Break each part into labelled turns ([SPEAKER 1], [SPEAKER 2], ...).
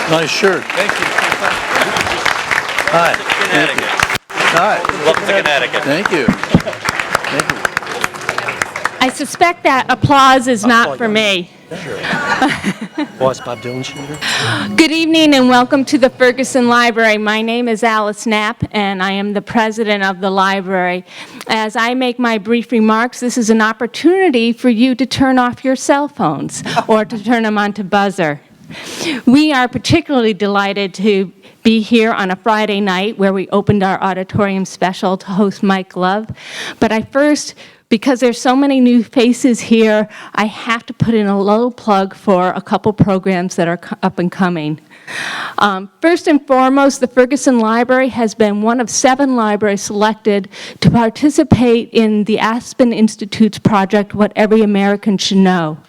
[SPEAKER 1] Nice shirt.
[SPEAKER 2] Thank you.
[SPEAKER 1] Hi.
[SPEAKER 2] Connecticut.
[SPEAKER 1] Hi.
[SPEAKER 2] Welcome to Connecticut.
[SPEAKER 1] Thank you. Thank you.
[SPEAKER 3] I suspect that applause is not for me.
[SPEAKER 1] Boss Bob Dylan shirt.
[SPEAKER 3] Good evening and welcome to the Ferguson Library. My name is Alice Knapp and I am the president of the library. As I make my brief remarks, this is an opportunity for you to turn off your cell phones or to turn them on to buzzer. We are particularly delighted to be here on a Friday night where we opened our auditorium special to host Mike Love. But because there's so many new faces here, I have to put in a little plug for a couple programs that are up and coming. First and foremost, the Ferguson Library has been one of 7 libraries selected to participate in the Aspen Institute's project, What Every American Should Know.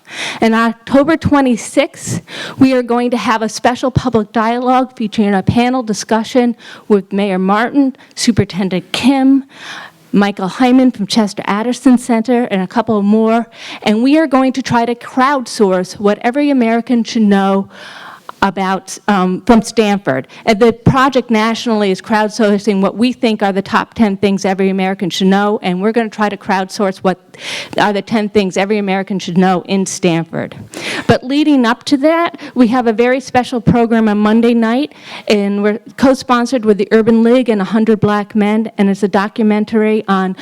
[SPEAKER 3] On October 26th, we are going to have a special public dialogue featuring a panel discussion with Mayor Martin, Superintendent Kim, Michael Hyman from Chester Addison Center, and a couple more. And we are going to try to crowdsource what every American should know about from Stanford. And the project nationally is crowdsourcing what we think are the top 10 things every American should know, and we're going to try to crowdsource what are the 10 things every American should know in Stanford. But leading up to that, we have a very special program on Monday night, and we're co-sponsored with the Urban League and 100 Black Men, and it's a documentary on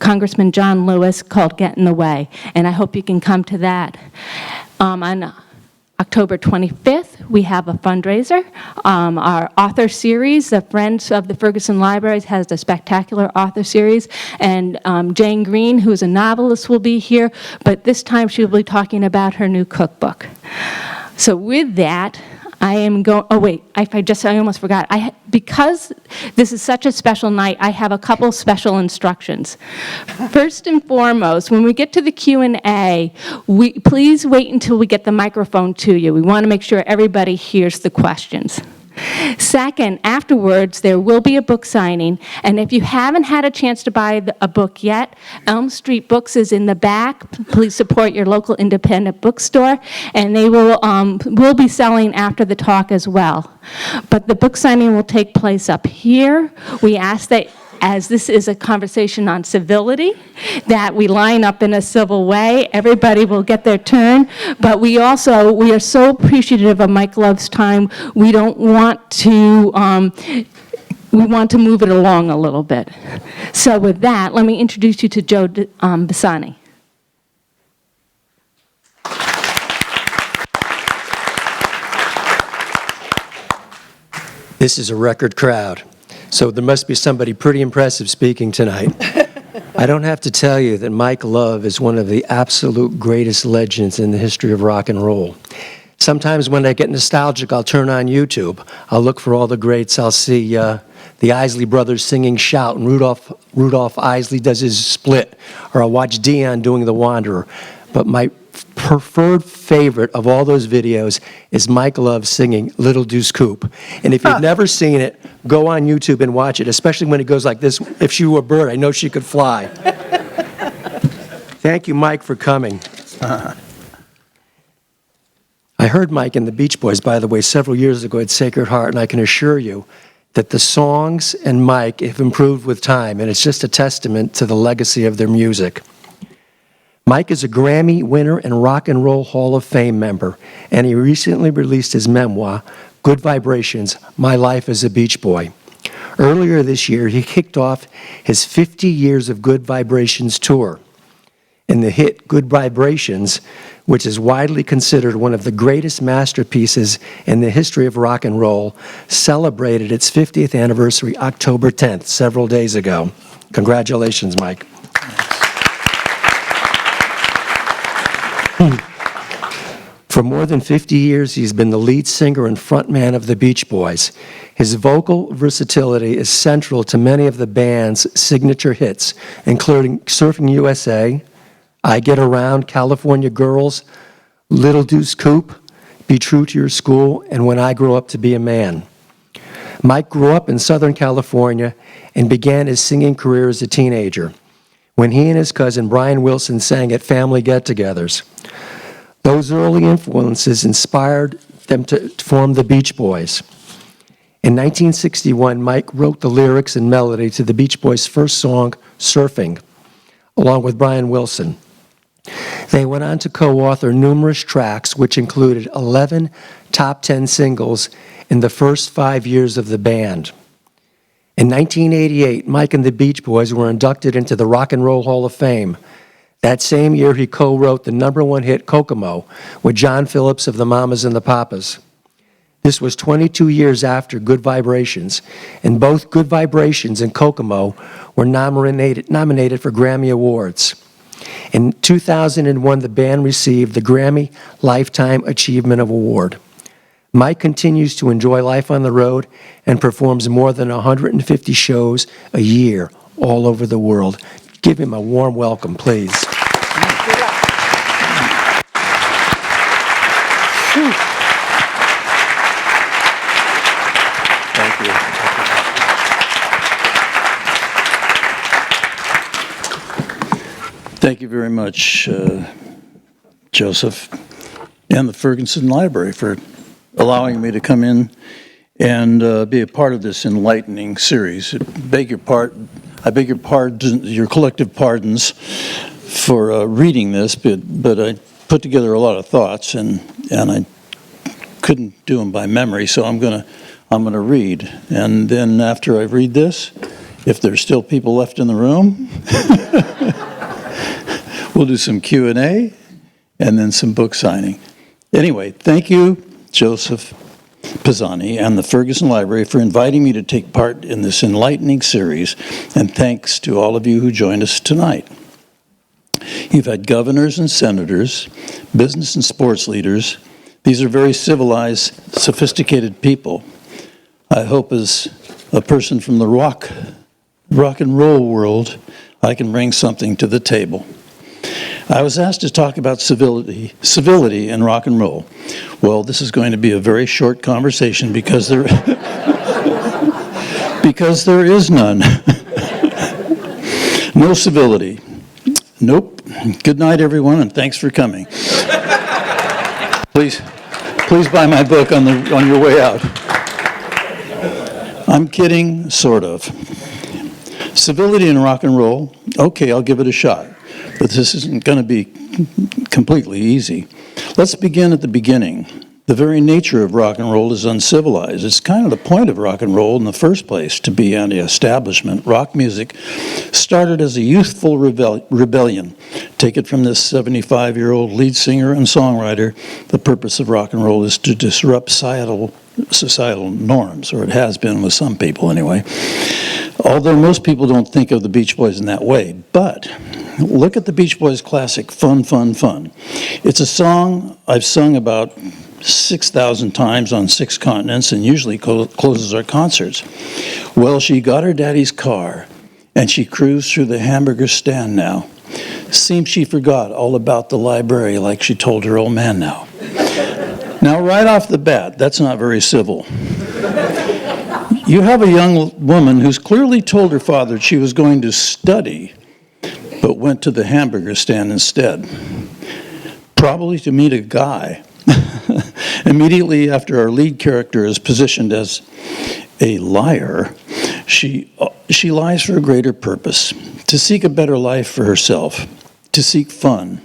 [SPEAKER 3] Congressman John Lewis called Get in the Way, and I hope you can come to that. On October 25th, we have a fundraiser. Our author series, the Friends of the Ferguson Libraries, has a spectacular author series, and Jane Green, who is a novelist, will be here, but this time she will be talking about her new cookbook. So with that, I am going, oh wait, I almost forgot. Because this is such a special night, I have a couple special instructions. First and foremost, when we get to the Q&A, please wait until we get the microphone to you. We want to make sure everybody hears the questions. Second, afterwards, there will be a book signing, and if you haven't had a chance to buy a book yet, Elm Street Books is in the back. Please support your local independent bookstore, and they will be selling after the talk as well. But the book signing will take place up here. We ask that, as this is a conversation on civility, that we line up in a civil way. Everybody will get their turn, but we are so appreciative of Mike Love's time. We don't want to, we want to move it along a little bit. So with that, let me introduce you to Joe Bassani.
[SPEAKER 4] This is a record crowd. So there must be somebody pretty impressive speaking tonight. I don't have to tell you that Mike Love is one of the absolute greatest legends in the history of rock and roll. Sometimes when I get nostalgic, I'll turn on YouTube. I'll look for all the greats. I'll see the Isley Brothers singing Shout, and Rudolph Isley does his Split, or I'll watch Dion doing The Wanderer. But my preferred favorite of all those videos is Mike Love singing Little Deuce Coupe. And if you've never seen it, go on YouTube and watch it, especially when it goes like this. If she were a bird, I know she could fly. Thank you, Mike, for coming. I heard Mike and the Beach Boys, by the way, several years ago at Sacred Heart, and I can assure you that the songs and Mike have improved with time, and it's just a testament to the legacy of their music. Mike is a Grammy winner and Rock and Roll Hall of Fame member, and he recently released his memoir, Good Vibrations, My Life as a Beach Boy. Earlier this year, he kicked off his 50 Years of Good Vibrations tour. And the hit Good Vibrations, which is widely considered one of the greatest masterpieces in the history of rock and roll, celebrated its 50th anniversary October 10th, several days ago. Congratulations, Mike. For more than 50 years, he's been the lead singer and frontman of the Beach Boys. His vocal versatility is central to many of the band's signature hits, including Surfing USA, I Get Around, California Girls, Little Deuce Coupe, Be True to Your School, and When I Grow Up to Be a Man. Mike grew up in Southern California and began his singing career as a teenager, when he and his cousin Brian Wilson sang at family get-togethers. Those early influences inspired them to form the Beach Boys. In 1961, Mike wrote the lyrics and melody to the Beach Boys' first song, Surfing, along with Brian Wilson. They went on to co-author numerous tracks, which included 11 top 10 singles in the first 5 years of the band. In 1988, Mike and the Beach Boys were inducted into the Rock and Roll Hall of Fame. That same year, he co-wrote the #1 hit Kokomo with John Phillips of the Mamas and the Papas. This was 22 years after Good Vibrations, and both Good Vibrations and Kokomo were nominated for Grammy Awards. In 2001, the band received the Grammy Lifetime Achievement Award. Mike continues to enjoy life on the road and performs more than 150 shows a year all over the world. Give him a warm welcome, please.
[SPEAKER 1] Thank you.
[SPEAKER 2] Thank you very much, Joseph, and the Ferguson Library for allowing me to come in and be a part of this enlightening series. I beg your pardon, your collective pardons for reading this, but I put together a lot of thoughts and I couldn't do them by memory, so I'm gonna read, and then after I read this, if there's still people left in the room, we'll do some Q&A and then some book signing. Anyway, thank you, Joseph Pisani and the Ferguson Library for inviting me to take part in this enlightening series, and thanks to all of you who joined us tonight. You've had governors and senators, business and sports leaders. These are very civilized, sophisticated people. I hope as a person from the rock and roll world, I can bring something to the table. I was asked to talk about civility in rock and roll. Well, this is going to be a very short conversation because there is none. No civility. Nope. Good night, everyone, and thanks for coming. Please buy my book on your way out. I'm kidding, sort of. Civility in rock and roll. Okay, I'll give it a shot. But this isn't going to be completely easy. Let's begin at the beginning. The very nature of rock and roll is uncivilized. It's kind of the point of rock and roll in the first place, to be anti-establishment. Rock music started as a youthful rebellion. Take it from this 75-year-old lead singer and songwriter, the purpose of rock and roll is to disrupt societal norms, or it has been with some people anyway. Although most people don't think of the Beach Boys in that way, but look at the Beach Boys classic, Fun, Fun, Fun. It's a song I've sung about 6,000 times on 6 continents and usually closes our concerts. Well, she got her daddy's car and she cruised through the hamburger stand now. Seems she forgot all about the library like she told her old man now. Now, right off the bat, that's not very civil. You have a young woman who's clearly told her father she was going to study, but went to the hamburger stand instead, probably to meet a guy. Immediately after our lead character is positioned as a liar, she lies for a greater purpose, to seek a better life for herself, to seek fun.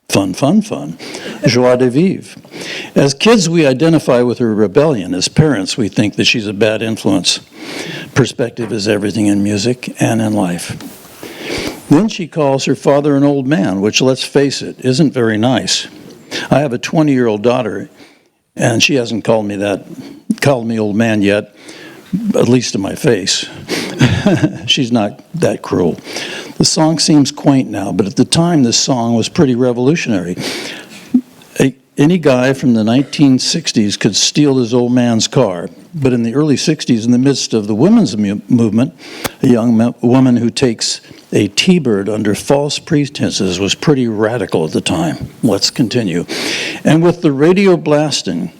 [SPEAKER 2] Fun, fun, fun. Joie de vivre. As kids, we identify with her rebellion. As parents, we think that she's a bad influence. Perspective is everything in music and in life. Then she calls her father an old man, which, let's face it, isn't very nice. I have a 20-year-old daughter, and she hasn't called me old man yet, at least to my face. She's not that cruel. The song seems quaint now, but at the time this song was pretty revolutionary. Any guy from the 1960s could steal his old man's car, but in the early 60s, in the midst of the women's movement, a young woman who takes a T-bird under false pretenses was pretty radical at the time. Let's continue. And with the radio blasting,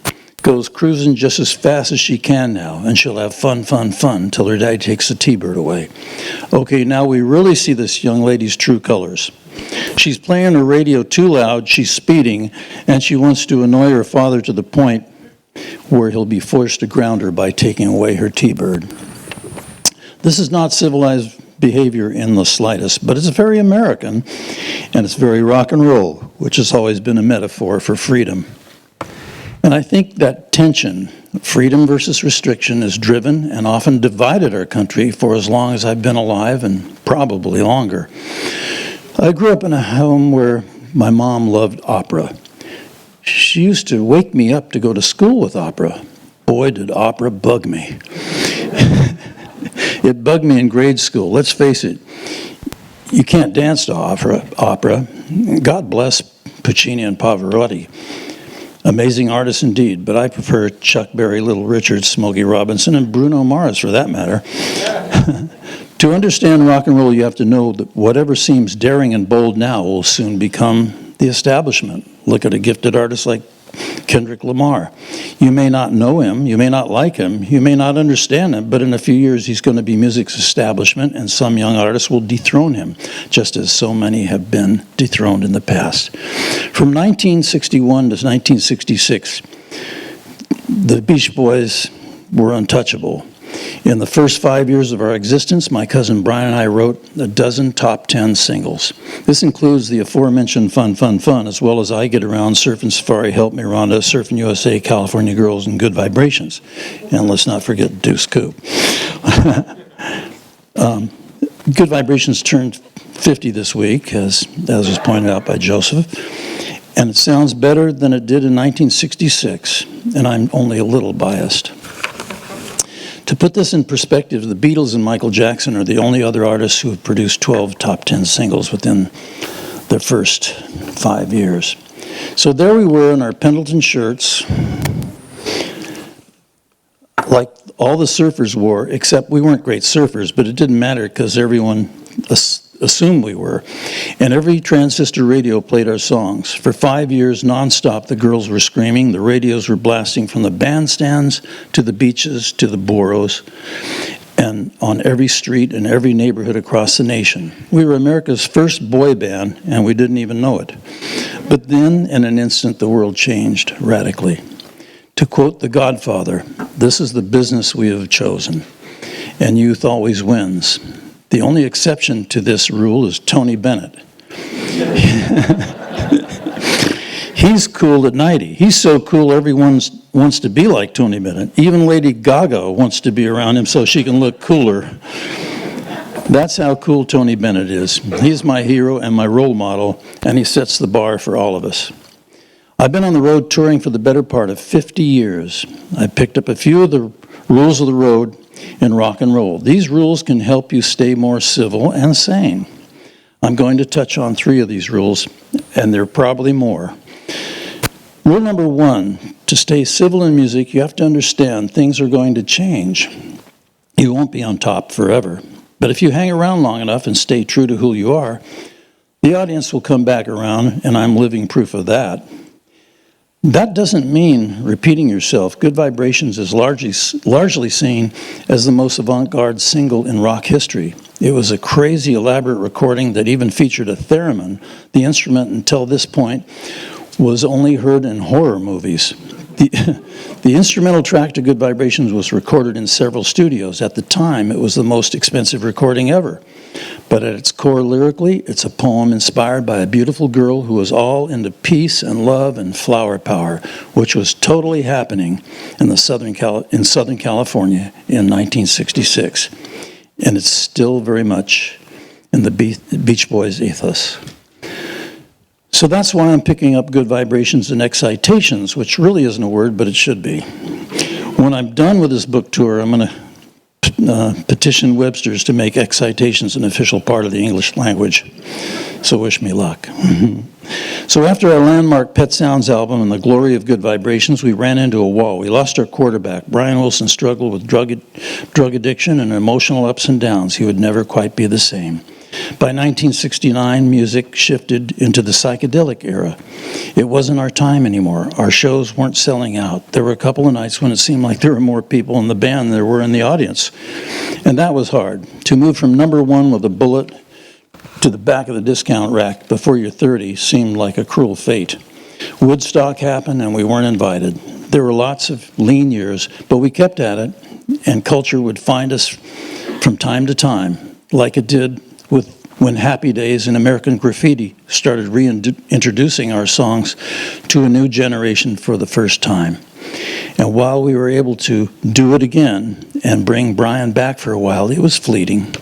[SPEAKER 2] goes cruising just as fast as she can now, and she'll have fun, fun, fun till her dad takes the T-bird away. Okay, now we really see this young lady's true colors. She's playing her radio too loud, she's speeding, and she wants to annoy her father to the point where he'll be forced to ground her by taking away her T-bird. This is not civilized behavior in the slightest, but it's very American, and it's very rock and roll, which has always been a metaphor for freedom. And I think that tension, freedom versus restriction, has driven and often divided our country for as long as I've been alive, and probably longer. I grew up in a home where my mom loved opera. She used to wake me up to go to school with opera. Boy, did opera bug me. It bugged me in grade school. Let's face it, you can't dance to opera. God bless Puccini and Pavarotti. Amazing artists indeed, but I prefer Chuck Berry, Little Richard, Smokey Robinson, and Bruno Mars for that matter. To understand rock and roll, you have to know that whatever seems daring and bold now will soon become the establishment. Look at a gifted artist like Kendrick Lamar. You may not know him, you may not like him, you may not understand him, but in a few years he's going to be music's establishment, and some young artists will dethrone him, just as so many have been dethroned in the past. From 1961 to 1966, the Beach Boys were untouchable. In the first 5 years of our existence, my cousin Brian and I wrote a dozen top 10 singles. This includes the aforementioned Fun, Fun, Fun, as well as I Get Around, Surfing Safari, Help Me Rhonda, Surfing USA, California Girls, and Good Vibrations. And let's not forget Deuce Coupe. Good Vibrations turned 50 this week, as was pointed out by Joseph. And it sounds better than it did in 1966, and I'm only a little biased. To put this in perspective, the Beatles and Michael Jackson are the only other artists who have produced 12 top 10 singles within their first 5 years. So there we were in our Pendleton shirts, like all the surfers wore, except we weren't great surfers, but it didn't matter because everyone assumed we were. And every transistor radio played our songs. For 5 years, nonstop, the girls were screaming. The radios were blasting from the bandstands to the beaches to the boroughs, and on every street and every neighborhood across the nation. We were America's first boy band, and we didn't even know it. But then, in an instant, the world changed radically. To quote The Godfather, "This is the business we have chosen, and youth always wins. The only exception to this rule is Tony Bennett. He's cool at 90. He's so cool everyone wants to be like Tony Bennett. Even Lady Gaga wants to be around him so she can look cooler. That's how cool Tony Bennett is. He's my hero and my role model, and he sets the bar for all of us. I've been on the road touring for the better part of 50 years. I picked up a few of the rules of the road in rock and roll. These rules can help you stay more civil and sane. I'm going to touch on 3 of these rules, and there are probably more. Rule number 1, to stay civil in music, you have to understand things are going to change. You won't be on top forever. But if you hang around long enough and stay true to who you are, the audience will come back around, and I'm living proof of that. That doesn't mean repeating yourself. Good Vibrations is largely seen as the most avant-garde single in rock history. It was a crazy, elaborate recording that even featured a theremin. The instrument, until this point, was only heard in horror movies. The instrumental track to Good Vibrations was recorded in several studios. At the time, it was the most expensive recording ever. But at its core lyrically, it's a poem inspired by a beautiful girl who was all into peace and love and flower power, which was totally happening in Southern California in 1966. And it's still very much in the Beach Boys ethos. So that's why I'm picking up Good Vibrations and Excitations, which really isn't a word, but it should be. When I'm done with this book tour, I'm going to petition Webster's to make Excitations an official part of the English language. So wish me luck. So after our landmark Pet Sounds album and the glory of Good Vibrations, we ran into a wall. We lost our quarterback. Brian Wilson struggled with drug addiction and emotional ups and downs. He would never quite be the same. By 1969, music shifted into the psychedelic era. It wasn't our time anymore. Our shows weren't selling out. There were a couple of nights when it seemed like there were more people in the band than there were in the audience. And that was hard. To move from number 1 with a bullet to the back of the discount rack before you're 30 seemed like a cruel fate. Woodstock happened and we weren't invited. There were lots of lean years, but we kept at it, and culture would find us from time to time, like it did when Happy Days and American Graffiti started reintroducing our songs to a new generation for the first time. And while we were able to do it again and bring Brian back for a while, it was fleeting.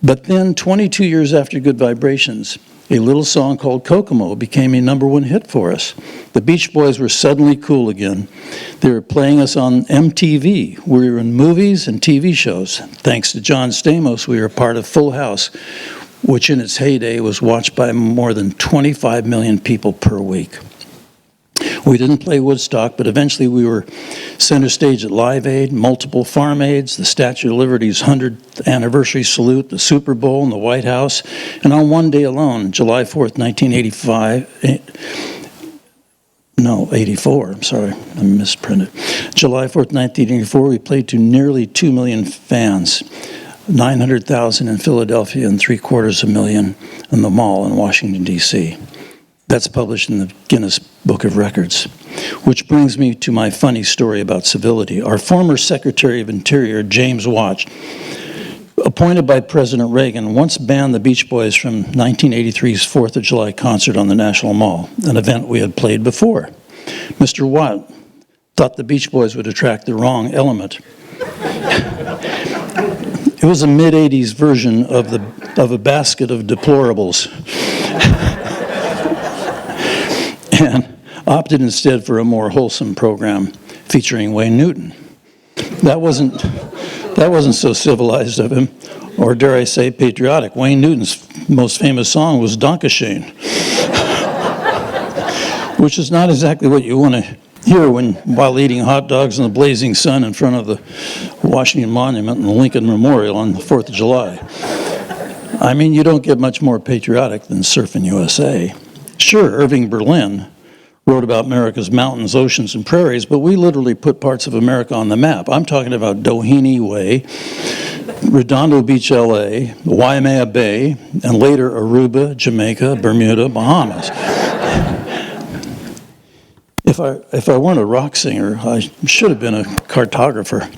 [SPEAKER 2] But then, 22 years after Good Vibrations, a little song called Kokomo became a #1 hit for us. The Beach Boys were suddenly cool again. They were playing us on MTV. We were in movies and TV shows. Thanks to John Stamos, we were part of Full House, which in its heyday was watched by more than 25 million people per week. We didn't play Woodstock, but eventually we were center stage at Live Aid, multiple Farm Aids, the Statue of Liberty's 100th anniversary salute, the Super Bowl, and the White House. And on one day alone, July 4th, 84, I'm sorry, I misprinted. July 4th, 1984, we played to nearly 2 million fans, 900,000 in Philadelphia and 750,000 in the Mall in Washington, D.C. That's published in the Guinness Book of Records. Which brings me to my funny story about Civility. Our former Secretary of Interior, James Watt, appointed by President Reagan, once banned the Beach Boys from 1983's 4th of July concert on the National Mall, an event we had played before. Mr. Watt thought the Beach Boys would attract the wrong element. It was a mid-'80s version of a basket of deplorables. And opted instead for a more wholesome program featuring Wayne Newton. That wasn't so civilized of him, or dare I say patriotic. Wayne Newton's most famous song was Dankeschön, which is not exactly what you want to hear while eating hot dogs in the blazing sun in front of the Washington Monument and the Lincoln Memorial on the 4th of July. I mean, you don't get much more patriotic than Surfin' USA. Sure, Irving Berlin wrote about America's mountains, oceans, and prairies, but we literally put parts of America on the map. I'm talking about Doheny Way, Redondo Beach, LA, Waimea Bay, and later Aruba, Jamaica, Bermuda, Bahamas. If I weren't a rock singer, I should have been a cartographer.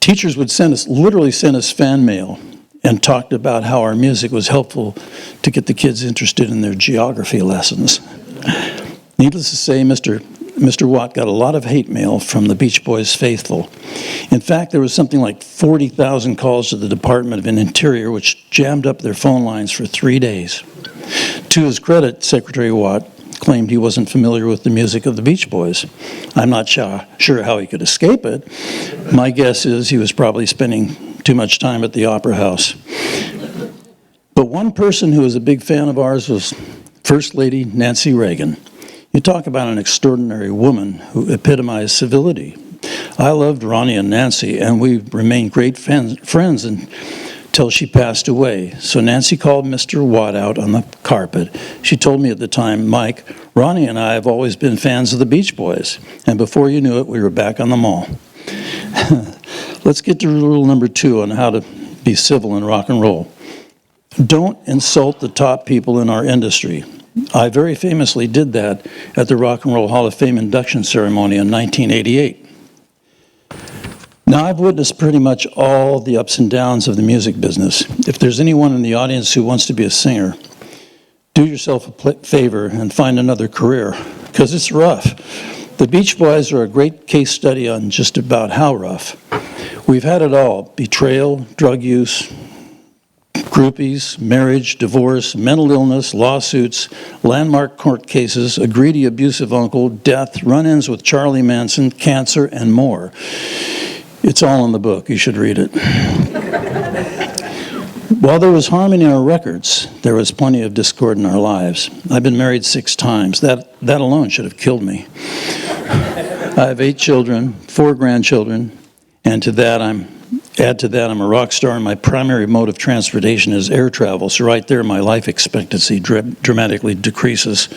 [SPEAKER 2] Teachers would literally send us fan mail and talked about how our music was helpful to get the kids interested in their geography lessons. Needless to say, Mr. Watt got a lot of hate mail from the Beach Boys faithful. In fact, there was something like 40,000 calls to the Department of Interior, which jammed up their phone lines for 3 days. To his credit, Secretary Watt claimed he wasn't familiar with the music of the Beach Boys. I'm not sure how he could escape it. My guess is he was probably spending too much time at the Opera House. But one person who was a big fan of ours was First Lady Nancy Reagan. You talk about an extraordinary woman who epitomized civility. I loved Ronnie and Nancy, and we remained great friends until she passed away. So Nancy called Mr. Watt out on the carpet. She told me at the time, Mike, Ronnie and I have always been fans of the Beach Boys. And before you knew it, we were back on the Mall. Let's get to rule number 2 on how to be civil in rock and roll. Don't insult the top people in our industry. I very famously did that at the Rock and Roll Hall of Fame induction ceremony in 1988. Now, I've witnessed pretty much all the ups and downs of the music business. If there's anyone in the audience who wants to be a singer, do yourself a favor and find another career, because it's rough. The Beach Boys are a great case study on just about how rough. We've had it all: betrayal, drug use, groupies, marriage, divorce, mental illness, lawsuits, landmark court cases, a greedy, abusive uncle, death, run-ins with Charlie Manson, cancer, and more. It's all in the book. You should read it. While there was harmony in our records, there was plenty of discord in our lives. I've been married 6 times. That alone should have killed me. I have 8 children, 4 grandchildren, and add to that, I'm a rock star, and my primary mode of transportation is air travel. So right there, my life expectancy dramatically decreases.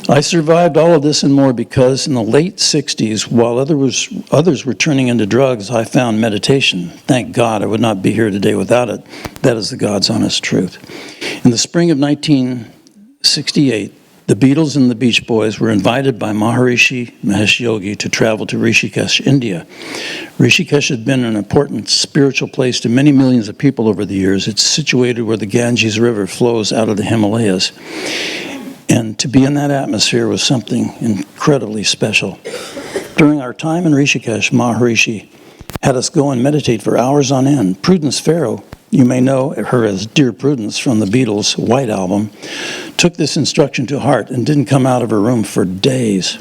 [SPEAKER 2] I survived all of this and more because in the late 60s, while others were turning into drugs, I found meditation. Thank God, I would not be here today without it. That is the God's honest truth. In the spring of 1968, The Beatles and the Beach Boys were invited by Maharishi Mahesh Yogi to travel to Rishikesh, India. Rishikesh had been an important spiritual place to many millions of people over the years. It's situated where the Ganges River flows out of the Himalayas. And to be in that atmosphere was something incredibly special. During our time in Rishikesh, Maharishi had us go and meditate for hours on end. Prudence Farrow, you may know her as Dear Prudence from the Beatles' White Album, took this instruction to heart and didn't come out of her room for days.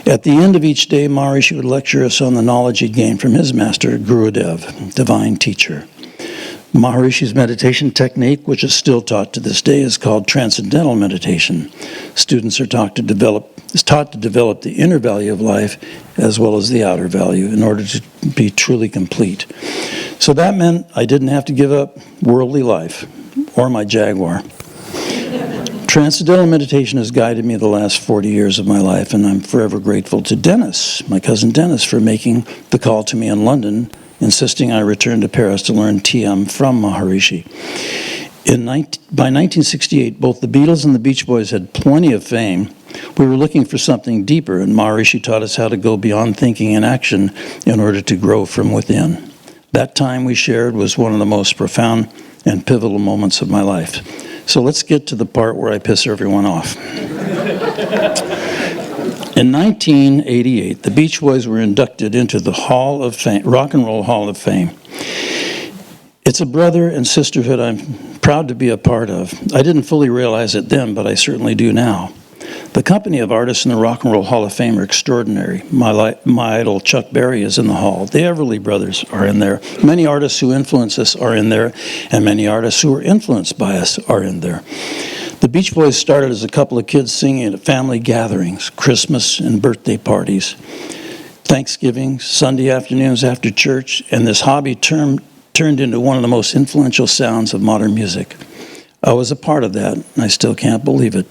[SPEAKER 2] At the end of each day, Maharishi would lecture us on the knowledge he'd gained from his master, Gurudev, divine teacher. Maharishi's meditation technique, which is still taught to this day, is called transcendental meditation. Students are taught to develop the inner value of life as well as the outer value in order to be truly complete. So that meant I didn't have to give up worldly life or my Jaguar. Transcendental meditation has guided me the last 40 years of my life, and I'm forever grateful to Dennis, my cousin Dennis, for making the call to me in London, insisting I return to Paris to learn TM from Maharishi. By 1968, both the Beatles and the Beach Boys had plenty of fame. We were looking for something deeper, and Maharishi taught us how to go beyond thinking and action in order to grow from within. That time we shared was one of the most profound and pivotal moments of my life. So let's get to the part where I piss everyone off. In 1988, the Beach Boys were inducted into the Hall of Fame, Rock and Roll Hall of Fame. It's a brother and sisterhood I'm proud to be a part of. I didn't fully realize it then, but I certainly do now. The company of artists in the Rock and Roll Hall of Fame are extraordinary. My idol Chuck Berry is in the hall. The Everly Brothers are in there. Many artists who influence us are in there, and many artists who are influenced by us are in there. The Beach Boys started as a couple of kids singing at family gatherings, Christmas and birthday parties, Thanksgiving, Sunday afternoons after church, and this hobby turned into one of the most influential sounds of modern music. I was a part of that, and I still can't believe it.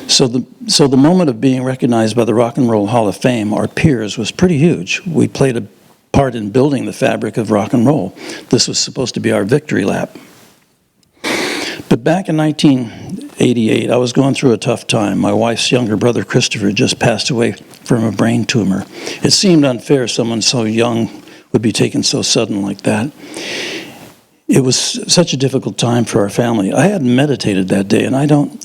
[SPEAKER 2] So the moment of being recognized by the Rock and Roll Hall of Fame, our peers, was pretty huge. We played a part in building the fabric of rock and roll. This was supposed to be our victory lap. But back in 1988, I was going through a tough time. My wife's younger brother, Christopher, just passed away from a brain tumor. It seemed unfair someone so young would be taken so sudden like that. It was such a difficult time for our family. I hadn't meditated that day, and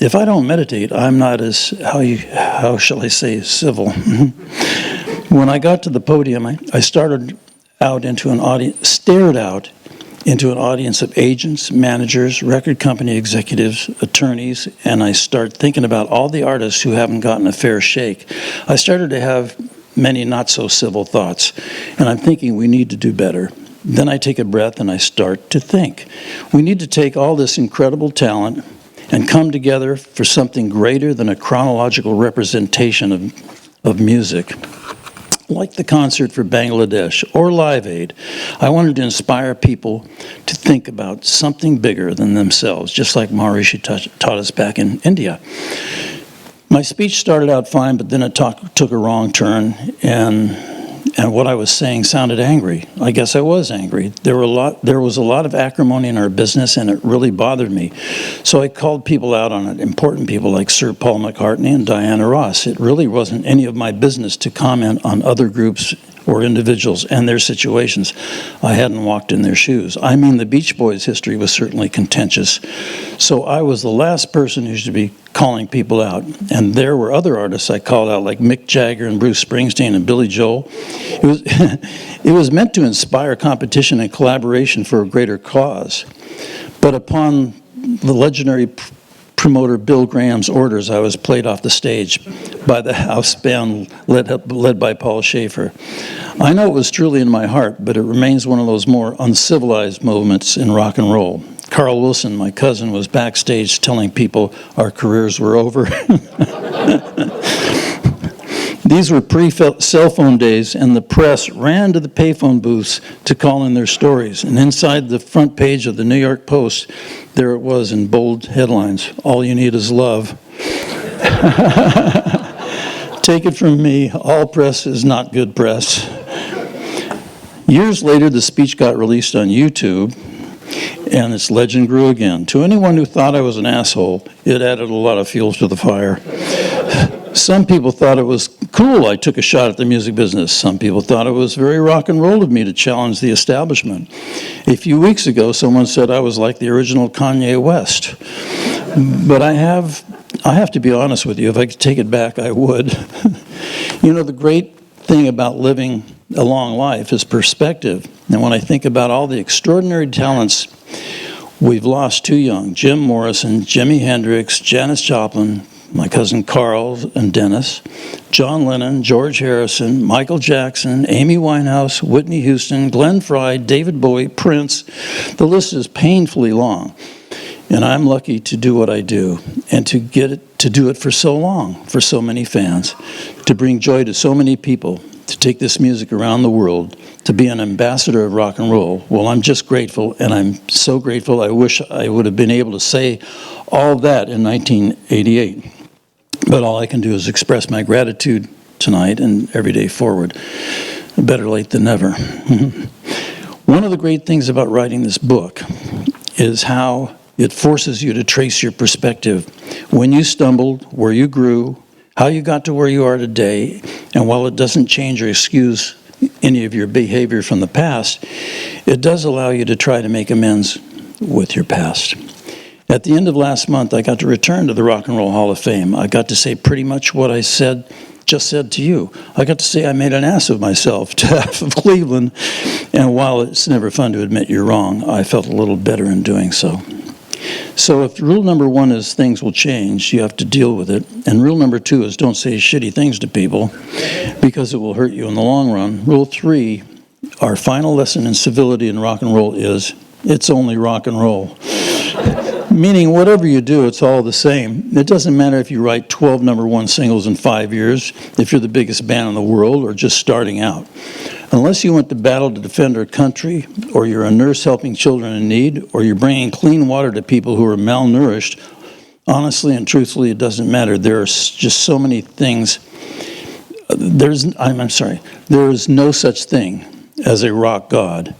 [SPEAKER 2] if I don't meditate, I'm not as, how shall I say, civil. When I got to the podium, I stared out into an audience of agents, managers, record company executives, attorneys, and I start thinking about all the artists who haven't gotten a fair shake. I started to have many not-so-civil thoughts, and I'm thinking we need to do better. Then I take a breath and I start to think. We need to take all this incredible talent and come together for something greater than a chronological representation of music. Like the concert for Bangladesh or Live Aid, I wanted to inspire people to think about something bigger than themselves, just like Maharishi taught us back in India. My speech started out fine, but then it took a wrong turn, and what I was saying sounded angry. I guess I was angry. There was a lot of acrimony in our business, and it really bothered me. So I called people out on it, important people like Sir Paul McCartney and Diana Ross. It really wasn't any of my business to comment on other groups or individuals and their situations. I hadn't walked in their shoes. I mean, the Beach Boys' history was certainly contentious. So I was the last person who should be calling people out. And there were other artists I called out, like Mick Jagger and Bruce Springsteen and Billy Joel. It was meant to inspire competition and collaboration for a greater cause. But upon the legendary promoter Bill Graham's orders, I was played off the stage by the house band led by Paul Schaefer. I know it was truly in my heart, but it remains one of those more uncivilized moments in rock and roll. Carl Wilson, my cousin, was backstage telling people our careers were over. These were pre-cell phone days, and the press ran to the payphone booths to call in their stories. And inside the front page of the New York Post, there it was in bold headlines, "All you need is love." Take it from me, all press is not good press. Years later, the speech got released on YouTube, and its legend grew again. To anyone who thought I was an asshole, it added a lot of fuel to the fire. Some people thought it was cool I took a shot at the music business. Some people thought it was very rock and roll of me to challenge the establishment. A few weeks ago, someone said I was like the original Kanye West. But I have to be honest with you. If I could take it back, I would. You know, the great thing about living a long life is perspective. And when I think about all the extraordinary talents we've lost too young, Jim Morrison, Jimi Hendrix, Janis Joplin, my cousin Carl and Dennis, John Lennon, George Harrison, Michael Jackson, Amy Winehouse, Whitney Houston, Glenn Frey, David Bowie, Prince. The list is painfully long. And I'm lucky to do what I do and to do it for so long, for so many fans, to bring joy to so many people, to take this music around the world, to be an ambassador of rock and roll. Well, I'm just grateful, and I'm so grateful. I wish I would have been able to say all that in 1988. But all I can do is express my gratitude tonight and every day forward. Better late than never. One of the great things about writing this book is how it forces you to trace your perspective. When you stumbled, where you grew, how you got to where you are today, and while it doesn't change or excuse any of your behavior from the past, it does allow you to try to make amends with your past. At the end of last month, I got to return to the Rock and Roll Hall of Fame. I got to say pretty much what I just said to you. I got to say I made an ass of myself to half of Cleveland, and while it's never fun to admit you're wrong, I felt a little better in doing so. So if rule number 1 is things will change, you have to deal with it. And rule number 2 is don't say shitty things to people because it will hurt you in the long run. Rule 3, our final lesson in civility and rock and roll is it's only rock and roll. Meaning whatever you do, it's all the same. It doesn't matter if you write 12 number 1 singles in 5 years, if you're the biggest band in the world or just starting out. Unless you went to battle to defend our country, or you're a nurse helping children in need, or you're bringing clean water to people who are malnourished, honestly and truthfully, it doesn't matter. There are just so many things. There is no such thing as a rock god,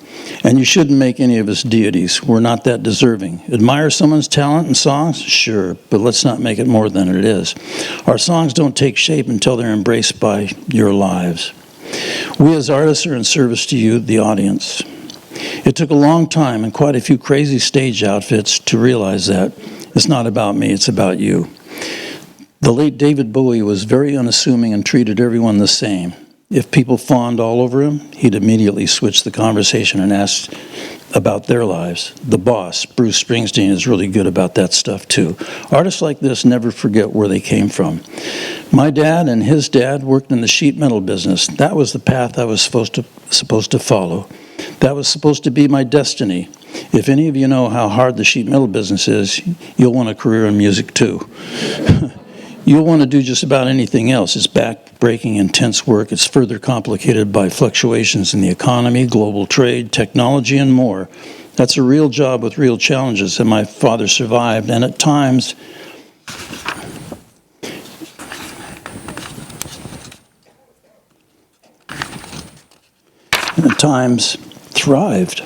[SPEAKER 2] and you shouldn't make any of us deities. We're not that deserving. Admire someone's talent and songs? Sure, but let's not make it more than it is. Our songs don't take shape until they're embraced by your lives. We as artists are in service to you, the audience. It took a long time and quite a few crazy stage outfits to realize that. It's not about me, it's about you. The late David Bowie was very unassuming and treated everyone the same. If people fawned all over him, he'd immediately switch the conversation and ask about their lives. The boss, Bruce Springsteen, is really good about that stuff too. Artists like this never forget where they came from. My dad and his dad worked in the sheet metal business. That was the path I was supposed to follow. That was supposed to be my destiny. If any of you know how hard the sheet metal business is, you'll want a career in music too. You'll want to do just about anything else. It's back-breaking, intense work. It's further complicated by fluctuations in the economy, global trade, technology, and more. That's a real job with real challenges that my father survived, and at times, thrived.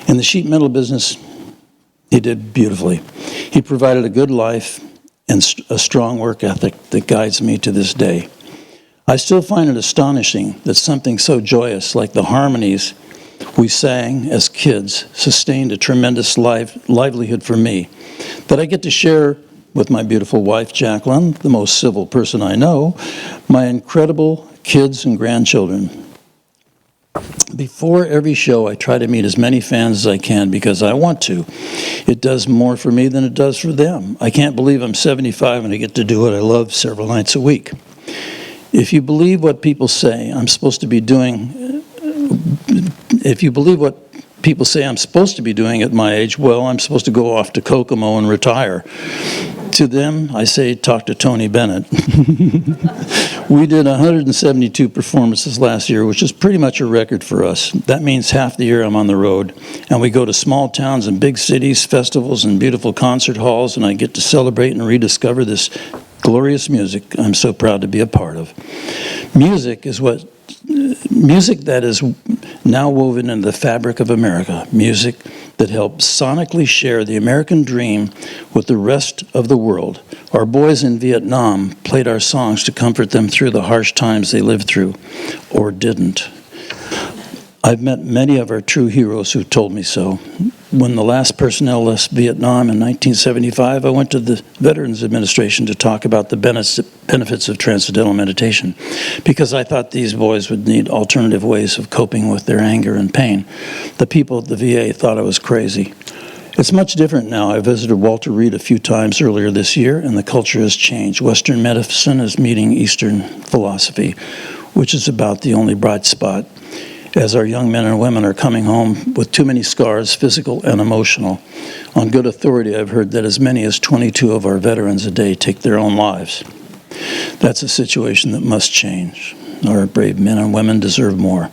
[SPEAKER 2] In the sheet metal business, he did beautifully. He provided a good life and a strong work ethic that guides me to this day. I still find it astonishing that something so joyous like the harmonies we sang as kids sustained a tremendous livelihood for me, that I get to share with my beautiful wife, Jacqueline, the most civil person I know, my incredible kids and grandchildren. Before every show, I try to meet as many fans as I can because I want to. It does more for me than it does for them. I can't believe I'm 75 and I get to do what I love several nights a week. If you believe what people say I'm supposed to be doing, at my age, well, I'm supposed to go off to Kokomo and retire. To them, I say, talk to Tony Bennett. We did 172 performances last year, which is pretty much a record for us. That means half the year I'm on the road, and we go to small towns and big cities, festivals and beautiful concert halls, and I get to celebrate and rediscover this glorious music I'm so proud to be a part of. Music that is now woven into the fabric of America. Music that help sonically share the American dream with the rest of the world. Our boys in Vietnam played our songs to comfort them through the harsh times they lived through, or didn't. I've met many of our true heroes who told me so. When the last personnel left Vietnam in 1975, I went to the Veterans Administration to talk about the benefits of transcendental meditation, because I thought these boys would need alternative ways of coping with their anger and pain. The people at the VA thought I was crazy. It's much different now. I visited Walter Reed a few times earlier this year, and the culture has changed. Western medicine is meeting Eastern philosophy, which is about the only bright spot, as our young men and women are coming home with too many scars, physical and emotional. On good authority, I've heard that as many as 22 of our veterans a day take their own lives. That's a situation that must change. Our brave men and women deserve more.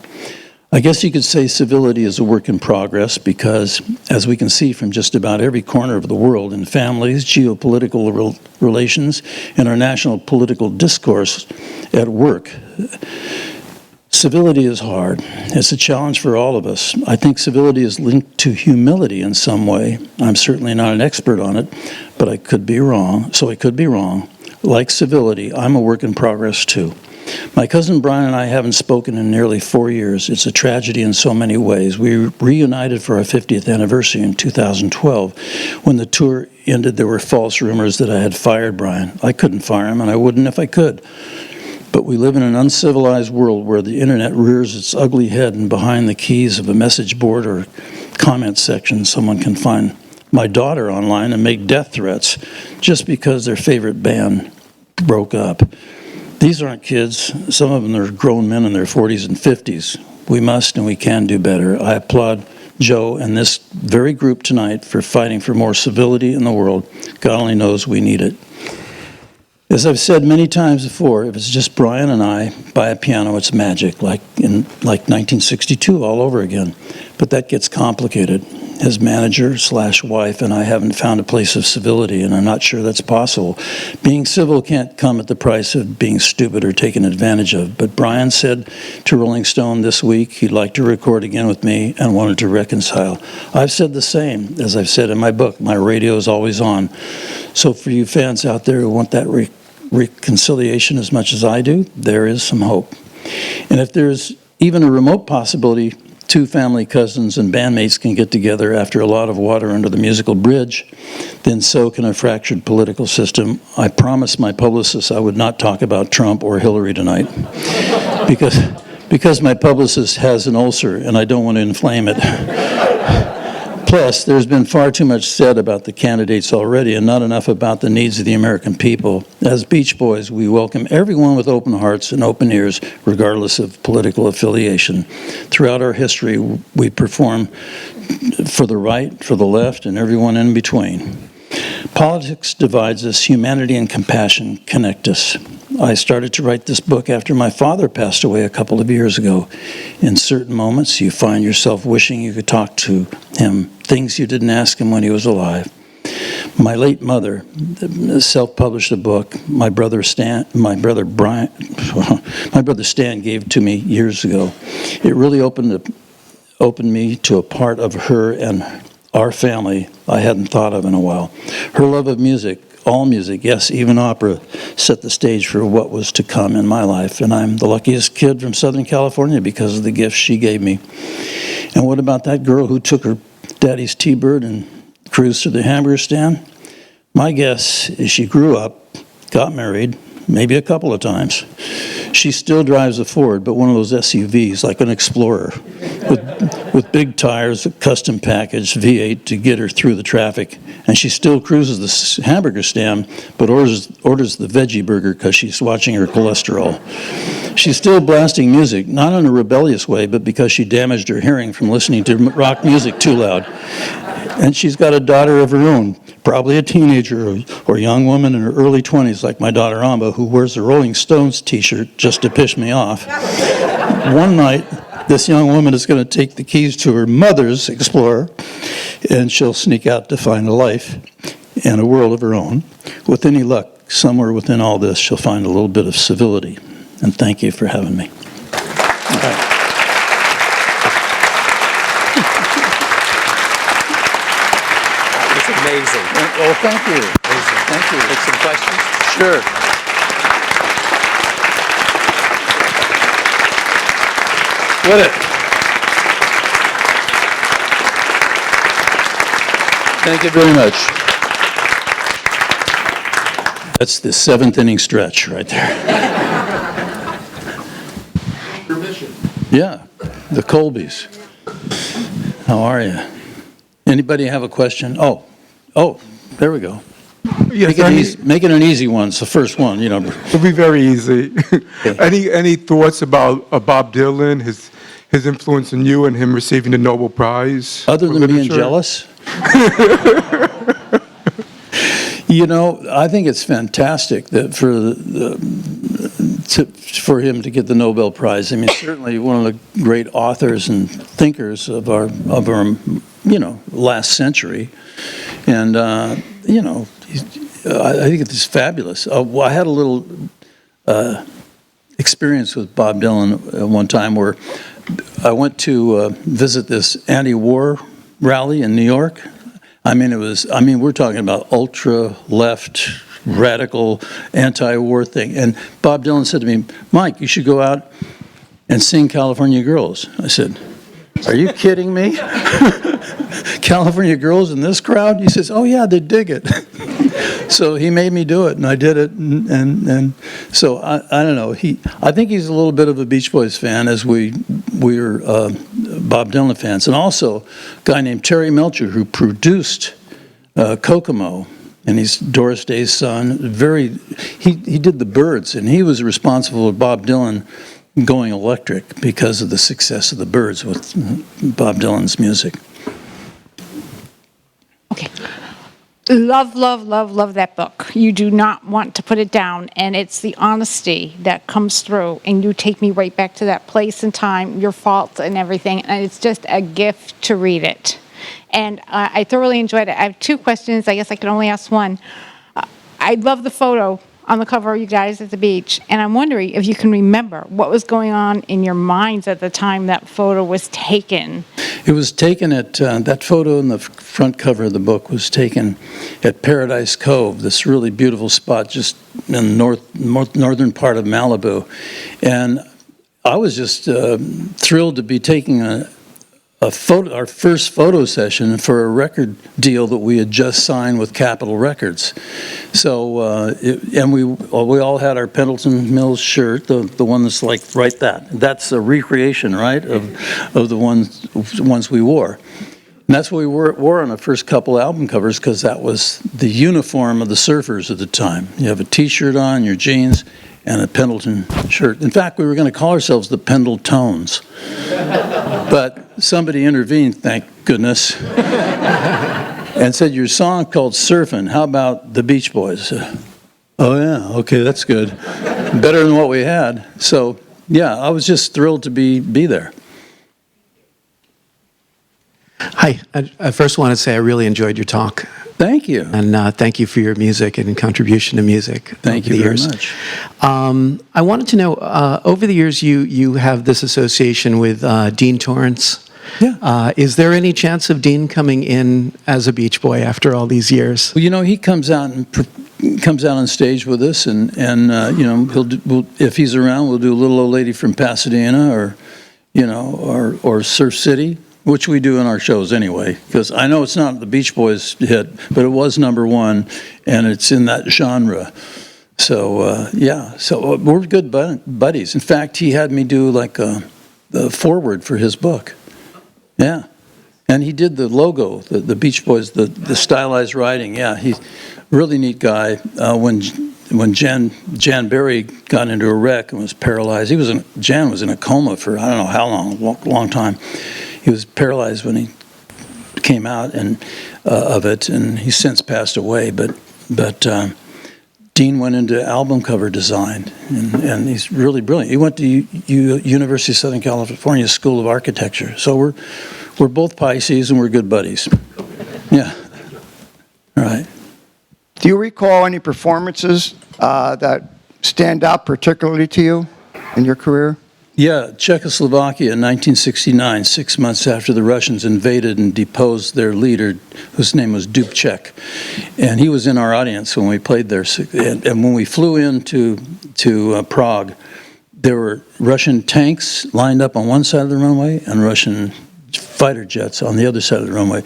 [SPEAKER 2] I guess you could say civility is a work in progress because, as we can see from just about every corner of the world, in families, geopolitical relations, and our national political discourse at work, civility is hard. It's a challenge for all of us. I think civility is linked to humility in some way. I'm certainly not an expert on it, but I could be wrong, so I could be wrong. Like civility, I'm a work in progress too. My cousin Brian and I haven't spoken in nearly 4 years. It's a tragedy in so many ways. We reunited for our 50th anniversary in 2012. When the tour ended, there were false rumors that I had fired Brian. I couldn't fire him, and I wouldn't if I could. But we live in an uncivilized world where the internet rears its ugly head, and behind the keys of a message board or comment section, someone can find my daughter online and make death threats just because their favorite band broke up. These aren't kids. Some of them are grown men in their 40s and 50s. We must and we can do better. I applaud Joe and this very group tonight for fighting for more civility in the world. God only knows we need it. As I've said many times before, if it's just Brian and I by a piano, it's magic, like 1962 all over again. But that gets complicated. His manager/wife and I haven't found a place of civility, and I'm not sure that's possible. Being civil can't come at the price of being stupid or taken advantage of. But Brian said to Rolling Stone this week he'd like to record again with me and wanted to reconcile. I've said the same, as I've said in my book. My radio is always on. So for you fans out there who want that reconciliation as much as I do, there is some hope. And if there's even a remote possibility, two family cousins and bandmates can get together after a lot of water under the musical bridge, then so can a fractured political system. I promised my publicist I would not talk about Trump or Hillary tonight because my publicist has an ulcer and I don't want to inflame it. Plus, there's been far too much said about the candidates already and not enough about the needs of the American people. As Beach Boys, we welcome everyone with open hearts and open ears, regardless of political affiliation. Throughout our history, we perform for the right, for the left, and everyone in between. Politics divides us. Humanity and compassion connect us. I started to write this book after my father passed away a couple of years ago. In certain moments, you find yourself wishing you could talk to him, things you didn't ask him when he was alive. My late mother self-published a book my brother Stan gave to me years ago. It really opened me to a part of her and our family I hadn't thought of in a while. Her love of music, all music, yes, even opera, set the stage for what was to come in my life. And I'm the luckiest kid from Southern California because of the gifts she gave me. And what about that girl who took her daddy's T-Bird and cruised to the hamburger stand? My guess is she grew up, got married, maybe a couple of times. She still drives a Ford, but one of those SUVs, like an Explorer, with big tires, a custom package, V8 to get her through the traffic. And she still cruises the hamburger stand, but orders the veggie burger because she's watching her cholesterol. She's still blasting music, not in a rebellious way, but because she damaged her hearing from listening to rock music too loud. And she's got a daughter of her own, probably a teenager or young woman in her early 20s, like my daughter Amba, who wears a Rolling Stones t-shirt just to piss me off. One night, this young woman is going to take the keys to her mother's Explorer, and she'll sneak out to find a life and a world of her own. With any luck, somewhere within all this, she'll find a little bit of civility. And thank you for having me. All right.
[SPEAKER 1] Amazing.
[SPEAKER 2] Oh, thank you.
[SPEAKER 1] Amazing.
[SPEAKER 2] Thank you.
[SPEAKER 1] Take some questions?
[SPEAKER 2] Sure. With it. Thank you very much. That's the seventh inning stretch right there.
[SPEAKER 5] Permission.
[SPEAKER 2] Yeah, the Colbys. How are you? Anybody have a question? Oh, there we go.
[SPEAKER 5] Yes,
[SPEAKER 2] Make it an easy one. It's the first one, you know.
[SPEAKER 5] it'll be very easy. Any thoughts about Bob Dylan, his influence on you and him receiving the Nobel Prize?
[SPEAKER 2] Other
[SPEAKER 5] for
[SPEAKER 2] than being
[SPEAKER 5] literature?
[SPEAKER 2] jealous? You know, I think it's fantastic that for him to get the Nobel Prize. I mean, certainly one of the great authors and thinkers of our last century, and I think it's fabulous. I had a little experience with Bob Dylan at one time where I went to visit this anti-war rally in New York. I mean, we're talking about ultra-left, radical, anti-war thing. And Bob Dylan said to me, "Mike, you should go out and sing California Girls." I said, "Are you kidding me? California Girls in this crowd?" He says, "Oh yeah, they dig it." So he made me do it, and I did it, and so I don't know. I think he's a little bit of a Beach Boys fan, as we're Bob Dylan fans, and also a guy named Terry Melcher who produced Kokomo, and he's Doris Day's son. He did the Byrds, and he was responsible for Bob Dylan going electric because of the success of the Byrds with Bob Dylan's music.
[SPEAKER 6] Okay. Love, love, love, love that book. You do not want to put it down, and it's the honesty that comes through, and you take me right back to that place and time, your faults and everything, and it's just a gift to read it. And I thoroughly enjoyed it. I have two questions. I guess I can only ask one. I love the photo on the cover of you guys at the beach, and I'm wondering if you can remember what was going on in your minds at the time that photo was taken.
[SPEAKER 2] It was taken at, that photo in the front cover of the book was taken at Paradise Cove, this really beautiful spot just in the northern part of Malibu. And I was just thrilled to be taking our first photo session for a record deal that we had just signed with Capitol Records. So, and we all had our Pendleton Mills shirt, the one that's like that's a recreation, right, of the ones we wore. And that's what we wore on the first couple album covers, because that was the uniform of the surfers at the time. You have a T-shirt on, your jeans, and a Pendleton shirt. In fact, we were going to call ourselves the Pendletones. But somebody intervened, thank goodness, and said, "Your song called Surfin', how about the Beach Boys?" Oh yeah, okay, that's good. Better than what we had. So yeah, I was just thrilled to be there.
[SPEAKER 7] Hi, I first want to say I really enjoyed your talk.
[SPEAKER 2] Thank you.
[SPEAKER 7] And thank you for your music and contribution to music.
[SPEAKER 2] Thank you very much.
[SPEAKER 7] I wanted to know, over the years, you have this association with Dean Torrance.
[SPEAKER 2] Yeah.
[SPEAKER 7] Is there any chance of Dean coming in as a Beach Boy after all these years?
[SPEAKER 2] Well, you know, he comes out on stage with us, and if he's around, we'll do Little Old Lady from Pasadena, or Surf City, which we do in our shows anyway, because I know it's not the Beach Boys hit, but it was #1, and it's in that genre. So, so we're good buddies. In fact, he had me do the foreword for his book. Yeah. And he did the logo, the Beach Boys, the stylized writing. Yeah, he's a really neat guy. When Jan Berry got into a wreck and was paralyzed, Jan was in a coma for I don't know how long time. He was paralyzed when he came out of it, and he's since passed away. But Dean went into album cover design, and he's really brilliant. He went to University of Southern California School of Architecture. So we're both Pisces, and we're good buddies. Yeah. All right.
[SPEAKER 8] Do you recall any performances that stand out particularly to you in your career?
[SPEAKER 2] Yeah, Czechoslovakia in 1969, 6 months after the Russians invaded and deposed their leader, whose name was Dubček. And he was in our audience when we played there. And when we flew into Prague, there were Russian tanks lined up on one side of the runway and Russian fighter jets on the other side of the runway.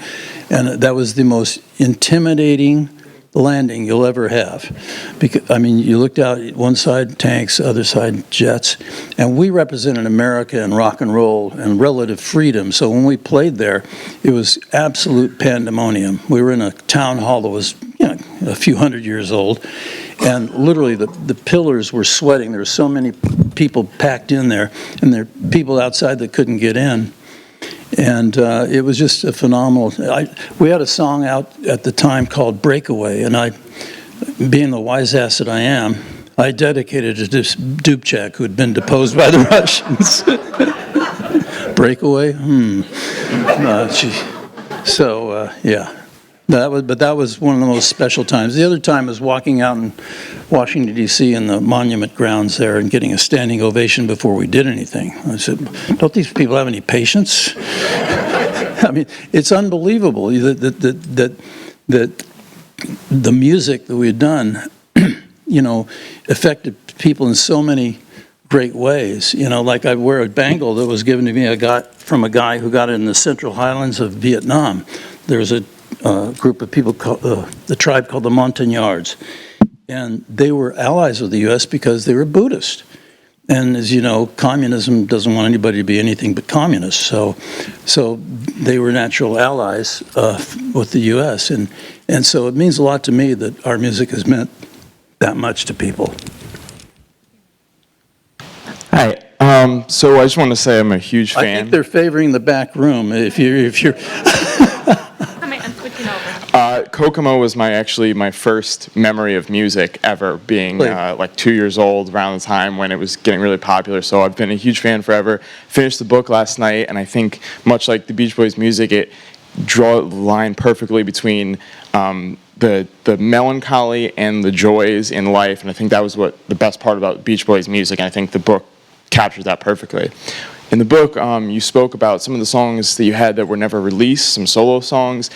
[SPEAKER 2] And that was the most intimidating landing you'll ever have. Because, I mean, you looked out, one side tanks, other side jets, and we represented America and rock and roll and relative freedom. So when we played there, it was absolute pandemonium. We were in a town hall that was, a few hundred years old, and literally the pillars were sweating. There were so many people packed in there, and there were people outside that couldn't get in. And it was just a phenomenal. We had a song out at the time called Breakaway, and I, being the wise ass that I am, I dedicated it to Dubček, who had been deposed by the Russians. Breakaway? Yeah. That was one of the most special times. The other time was walking out in Washington, D.C. in the monument grounds there and getting a standing ovation before we did anything. I said, don't these people have any patience? I mean, it's unbelievable that the music that we had done, affected people in so many great ways. Like I wear a bangle that was given to me from a guy who got it in the Central Highlands of Vietnam. There's a group of people, the tribe called the Montagnards. And they were allies of the U.S. because they were Buddhist. And as you know, communism doesn't want anybody to be anything but communist. So they were natural allies with the U.S. And so it means a lot to me that our music has meant that much to people.
[SPEAKER 9] Hi. So I just want to say I'm a huge fan.
[SPEAKER 2] I think they're favoring the back room. If you're
[SPEAKER 3] I'm switching over.
[SPEAKER 9] Kokomo was my first memory of music ever, being like 2 years old around the time when it was getting really popular. So I've been a huge fan forever. Finished the book last night, and I think much like the Beach Boys music, it draw the line perfectly between the melancholy and the joys in life. And I think that was what the best part about Beach Boys music. And I think the book captures that perfectly. In the book, you spoke about some of the songs that you had that were never released, some solo songs.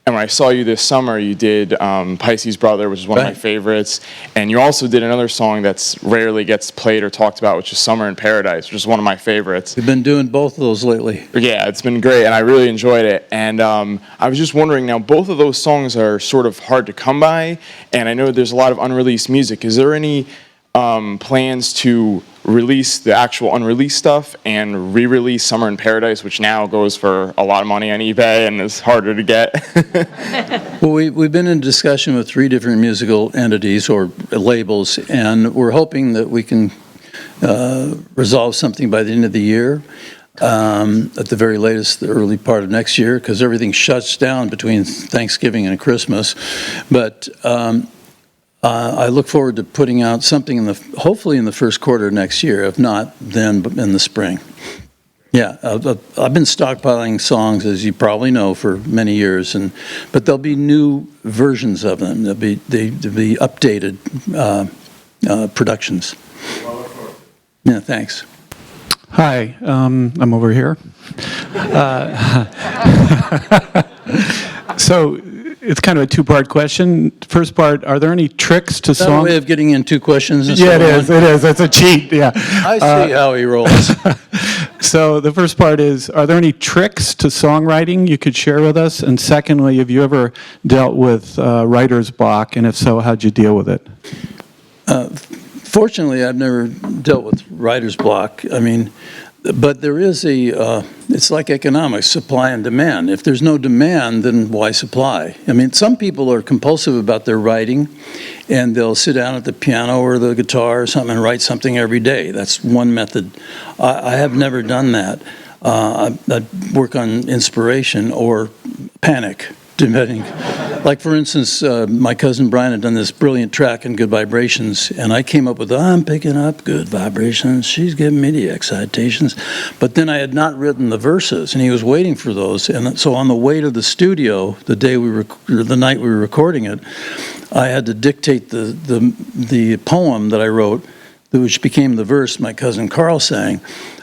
[SPEAKER 9] And when I saw you this summer, you did Pisces Brother, which is one of my favorites. And you also did another song that's rarely gets played or talked about, which is Summer in Paradise, which is one of my favorites.
[SPEAKER 2] We've been doing both of those lately.
[SPEAKER 9] Yeah, it's been great, and I really enjoyed it. And I was just wondering, now both of those songs are sort of hard to come by, and I know there's a lot of unreleased music. Is there any plans to release the actual unreleased stuff and re-release Summer in Paradise, which now goes for a lot of money on eBay and is harder to get?
[SPEAKER 2] Well, we've been in discussion with 3 different musical entities or labels, and we're hoping that we can resolve something by the end of the year, at the very latest, the early part of next year, because everything shuts down between Thanksgiving and Christmas. But I look forward to putting out something hopefully in the first quarter of next year. If not, then in the spring. Yeah, I've been stockpiling songs, as you probably know, for many years, but there'll be new versions of them. There'll be updated productions. Yeah, thanks.
[SPEAKER 10] Hi, I'm over here. So it's kind of a 2-part question. First part, are there any tricks to
[SPEAKER 2] Is that a
[SPEAKER 10] song?
[SPEAKER 2] way of getting in 2 questions?
[SPEAKER 10] Yeah, it is. It is. It's a cheat. Yeah.
[SPEAKER 2] I see how he rolls.
[SPEAKER 10] So the first part is, are there any tricks to songwriting you could share with us? And secondly, have you ever dealt with writer's block? And if so, how'd you deal with it?
[SPEAKER 2] Fortunately, I've never dealt with writer's block. I mean, but there is it's like economics, supply and demand. If there's no demand, then why supply? I mean, some people are compulsive about their writing, and they'll sit down at the piano or the guitar or something and write something every day. That's one method. I have never done that. I work on inspiration or panic, depending. Like, for instance, my cousin Brian had done this brilliant track in Good Vibrations, and I came up with, I'm picking up good vibrations, she's giving me the excitations. But then I had not written the verses, and he was waiting for those. And so on the way to the studio, the night we were recording it, I had to dictate the poem that I wrote, which became the verse my cousin Carl sang.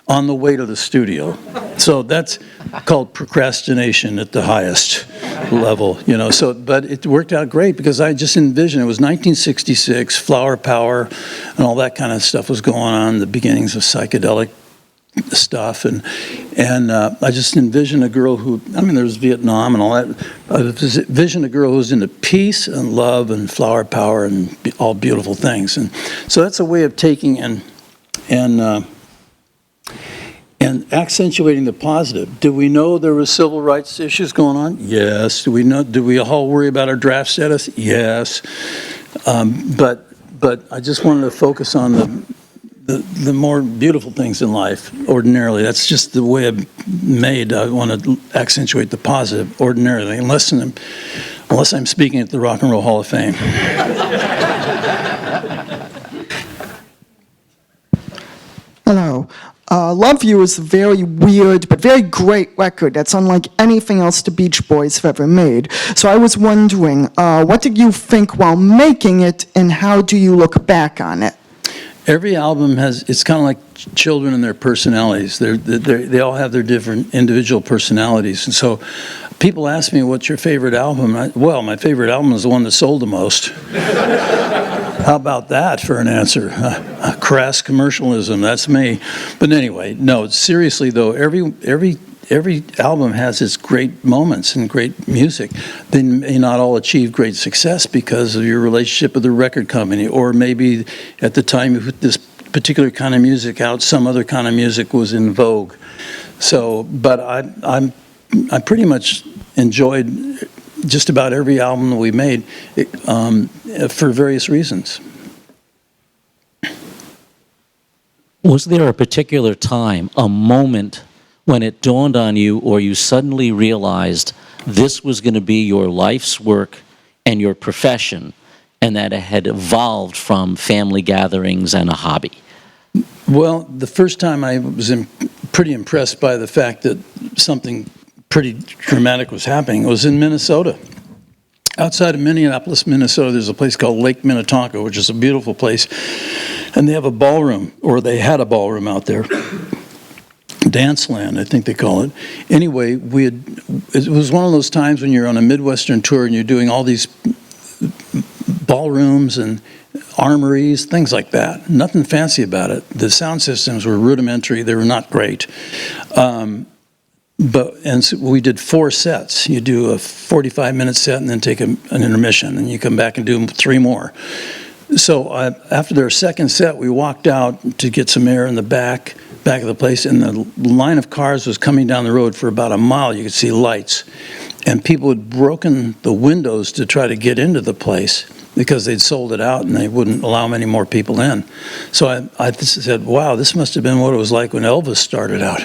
[SPEAKER 2] on the way to the studio. So that's called procrastination at the highest level, you know. So, but it worked out great because I just envisioned, it was 1966, flower power and all that kind of stuff was going on, the beginnings of psychedelic stuff, and I just envisioned a girl who, I mean, there was Vietnam and all that. I envisioned a girl who was into peace and love and flower power and all beautiful things, and so that's a way of taking and accentuating the positive. Do we know there were civil rights issues going on? Yes. Do we all worry about our draft status? Yes. But I just wanted to focus on the more beautiful things in life ordinarily. That's just the way I'm made. I want to accentuate the positive ordinarily, unless I'm speaking at the Rock and Roll Hall of Fame.
[SPEAKER 11] Hello. Love You is a very weird but very great record that's unlike anything else the Beach Boys have ever made. So I was wondering, what did you think while making it, and how do you look back on it?
[SPEAKER 2] Every album it's kind of like children and their personalities. They all have their different individual personalities. And so people ask me, what's your favorite album? Well, my favorite album is the one that sold the most. How about that for an answer? Crass commercialism, that's me. But anyway, no, seriously though, every album has its great moments and great music. They may not all achieve great success because of your relationship with the record company, or maybe at the time you put this particular kind of music out, some other kind of music was in vogue. So, but I pretty much enjoyed just about every album that we made for various reasons.
[SPEAKER 12] Was there a particular time, a moment, when it dawned on you, or you suddenly realized this was going to be your life's work and your profession, and that it had evolved from family gatherings and a hobby?
[SPEAKER 2] Well, the first time I was pretty impressed by the fact that something pretty dramatic was happening was in Minnesota. Outside of Minneapolis, Minnesota, there's a place called Lake Minnetonka, which is a beautiful place, and they have a ballroom, or they had a ballroom out there. Danceland, I think they call it. Anyway, it was one of those times when you're on a Midwestern tour and you're doing all these ballrooms and armories, things like that. Nothing fancy about it. The sound systems were rudimentary. They were not great. So we did 4 sets. You do a 45-minute set and then take an intermission, and you come back and do 3 more. So after their second set, we walked out to get some air in the back of the place, and the line of cars was coming down the road for about a mile. You could see lights, and people had broken the windows to try to get into the place because they'd sold it out and they wouldn't allow many more people in. So I said, wow, this must have been what it was like when Elvis started out.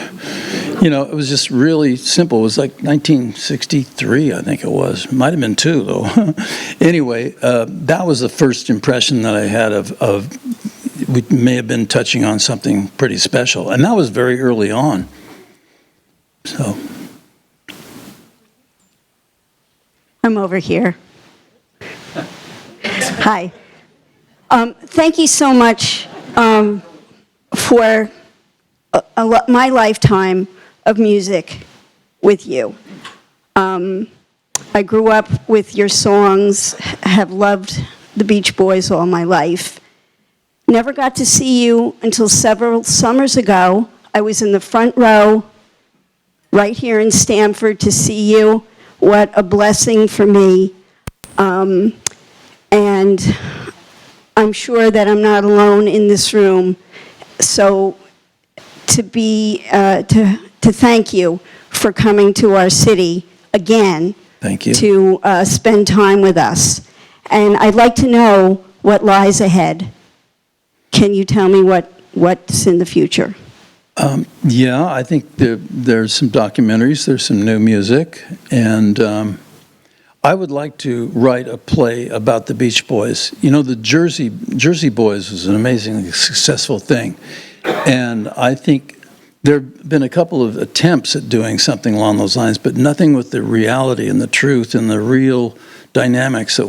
[SPEAKER 2] You know, it was just really simple. It was like 1963, I think it was. It might have been 2, though. Anyway, that was the first impression that I had of we may have been touching on something pretty special. And that was very early on. So.
[SPEAKER 13] I'm over here. Hi. Thank you so much for my lifetime of music with you. I grew up with your songs, have loved the Beach Boys all my life. Never got to see you until several summers ago. I was in the front row right here in Stamford to see you. What a blessing for me. And I'm sure that I'm not alone in this room. So to thank you for coming to our city again.
[SPEAKER 2] Thank you.
[SPEAKER 13] To spend time with us. And I'd like to know what lies ahead. Can you tell me what's in the future?
[SPEAKER 2] Yeah, I think there's some documentaries, there's some new music, and I would like to write a play about the Beach Boys. You know, the Jersey Boys was an amazingly successful thing, and I think there have been a couple of attempts at doing something along those lines, but nothing with the reality and the truth and the real dynamics that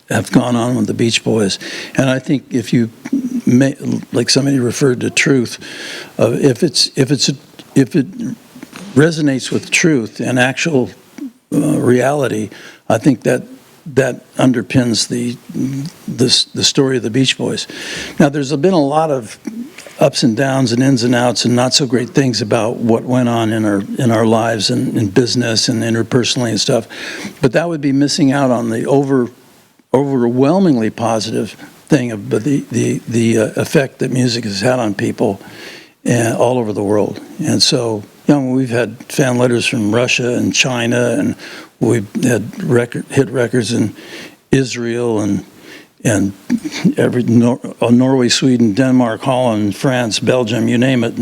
[SPEAKER 2] have gone on with the Beach Boys. And I think if you like somebody referred to truth, if it resonates with truth and actual reality, I think that underpins the story of the Beach Boys. Now, there's been a lot of ups and downs and ins and outs and not so great things about what went on in our lives and in business and interpersonally and stuff, but that would be missing out on the overwhelmingly positive thing of the effect that music has had on people all over the world. And so, we've had fan letters from Russia and China, and we've had hit records in Israel and Norway, Sweden, Denmark, Holland, France, Belgium, you name it,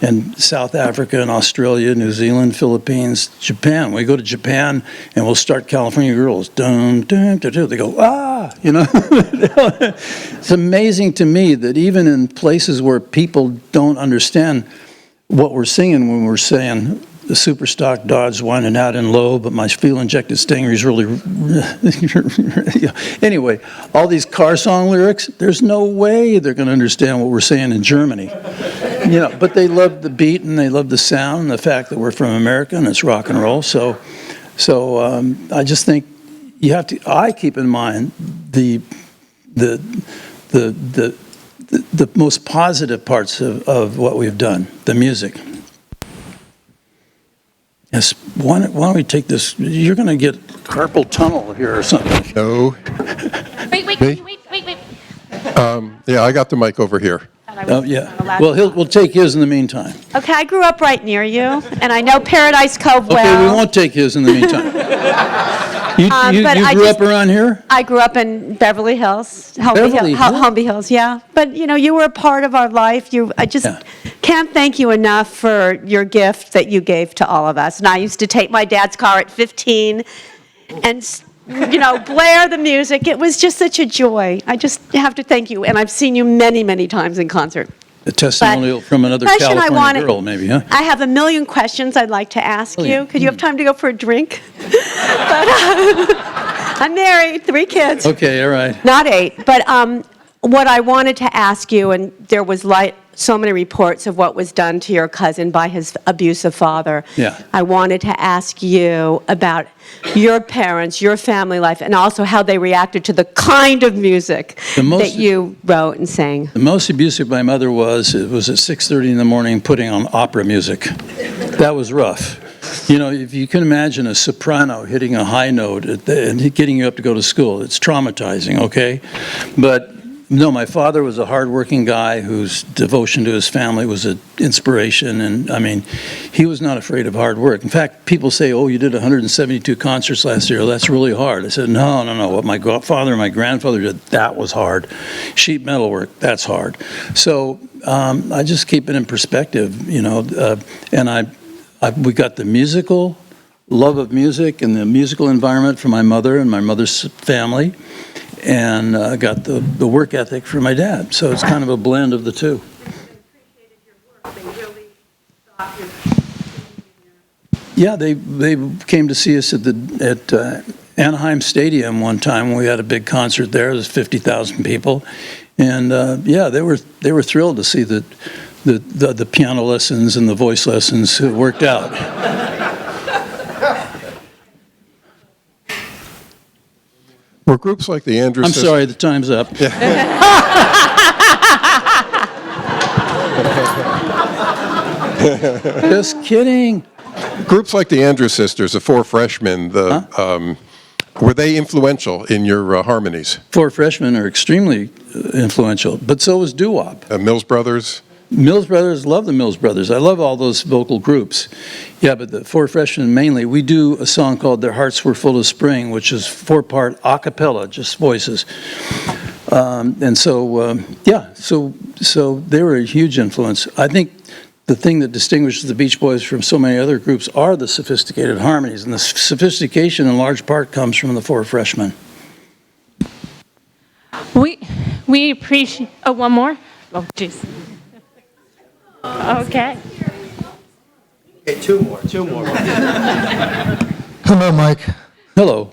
[SPEAKER 2] and South Africa and Australia, New Zealand, Philippines, Japan. We go to Japan and we'll start California Girls. Dun, dun, dun, dun. They go, ah, It's amazing to me that even in places where people don't understand what we're singing when we're saying, the Superstock Dodge winding out in low, but my fuel-injected Stingery's really... Anyway, all these car song lyrics, there's no way they're going to understand what we're saying in Germany. But they love the beat and they love the sound and the fact that we're from America and it's rock and roll. So I just think you have to... I keep in mind the most positive parts of what we've done, the music. Yes, why don't we take this? You're going to get carpal tunnel here or something.
[SPEAKER 14] No.
[SPEAKER 15] Wait.
[SPEAKER 14] Yeah, I got the mic over here.
[SPEAKER 2] Oh, yeah. Well, we'll take his in the meantime.
[SPEAKER 15] Okay, I grew up right near you, and I know Paradise Cove well.
[SPEAKER 2] Okay, we won't take his in the meantime. You grew up around here?
[SPEAKER 15] I grew up in Beverly Hills,
[SPEAKER 2] Beverly Hills?
[SPEAKER 15] Holmby Hills, yeah. But, you were a part of our life. I just can't thank you enough for your gift that you gave to all of us. And I used to take my dad's car at 15 and, blare the music. It was just such a joy. I just have to thank you. And I've seen you many, many times in concert.
[SPEAKER 2] A testimonial from another California girl, maybe, huh?
[SPEAKER 15] I have a million questions I'd like to ask you. Could you have time to go for a drink? But I'm married, 3 kids.
[SPEAKER 2] Okay, all right.
[SPEAKER 15] Not 8. But what I wanted to ask you, and there was so many reports of what was done to your cousin by his abusive father.
[SPEAKER 2] Yeah.
[SPEAKER 15] I wanted to ask you about your parents, your family life, and also how they reacted to the kind of music that you wrote and sang.
[SPEAKER 2] The most abusive my mother was at 6:30 in the morning putting on opera music. That was rough. If you can imagine a soprano hitting a high note and getting you up to go to school, it's traumatizing, okay? But no, my father was a hardworking guy whose devotion to his family was an inspiration. And he was not afraid of hard work. In fact, people say, oh, you did 172 concerts last year. That's really hard. I said, no. What my father and my grandfather did, that was hard. Sheet metal work, that's hard. So I just keep it in perspective, and we got the musical love of music and the musical environment from my mother and my mother's family. And I got the work ethic from my dad. So it's kind of a blend of the two. Yeah, they came to see us at Anaheim Stadium one time. We had a big concert there. There was 50,000 people. And they were thrilled to see the piano lessons and the voice lessons worked out.
[SPEAKER 14] Were groups like the Andrews...
[SPEAKER 2] I'm sorry, the time's up. Just kidding.
[SPEAKER 14] Groups like the Andrews Sisters, the Four Freshmen, were they influential in your harmonies?
[SPEAKER 2] Four Freshmen are extremely influential, but so was doo-wop.
[SPEAKER 14] Mills Brothers?
[SPEAKER 2] Mills Brothers, love the Mills Brothers. I love all those vocal groups. Yeah, but the Four Freshmen mainly, we do a song called Their Hearts Were Full of Spring, which is 4-part a cappella, just voices. So they were a huge influence. I think the thing that distinguishes the Beach Boys from so many other groups are the sophisticated harmonies, and the sophistication in large part comes from the Four Freshmen.
[SPEAKER 3] We appreciate... Oh, one more? Oh, jeez. Okay.
[SPEAKER 1] Okay, two more.
[SPEAKER 16] Hello, Mike.
[SPEAKER 2] Hello.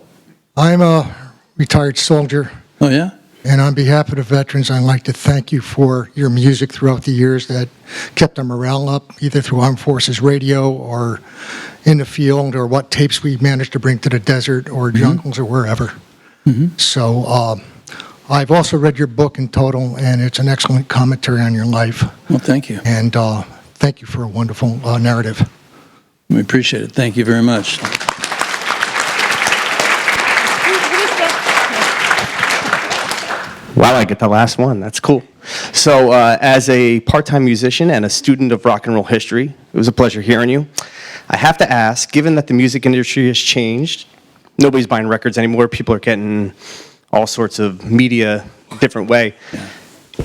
[SPEAKER 16] I'm a retired soldier.
[SPEAKER 2] Oh, yeah?
[SPEAKER 16] And on behalf of the veterans, I'd like to thank you for your music throughout the years that kept our morale up, either through Armed Forces Radio or in the field, or what tapes we managed to bring to the desert or jungles or wherever. So I've also read your book in total, and it's an excellent commentary on your life.
[SPEAKER 2] Well, thank you.
[SPEAKER 16] And thank you for a wonderful narrative.
[SPEAKER 2] We appreciate it. Thank you very much.
[SPEAKER 17] Wow, I get the last one. That's cool. So, as a part-time musician and a student of rock and roll history, it was a pleasure hearing you. I have to ask, given that the music industry has changed, nobody's buying records anymore, people are getting all sorts of media different way.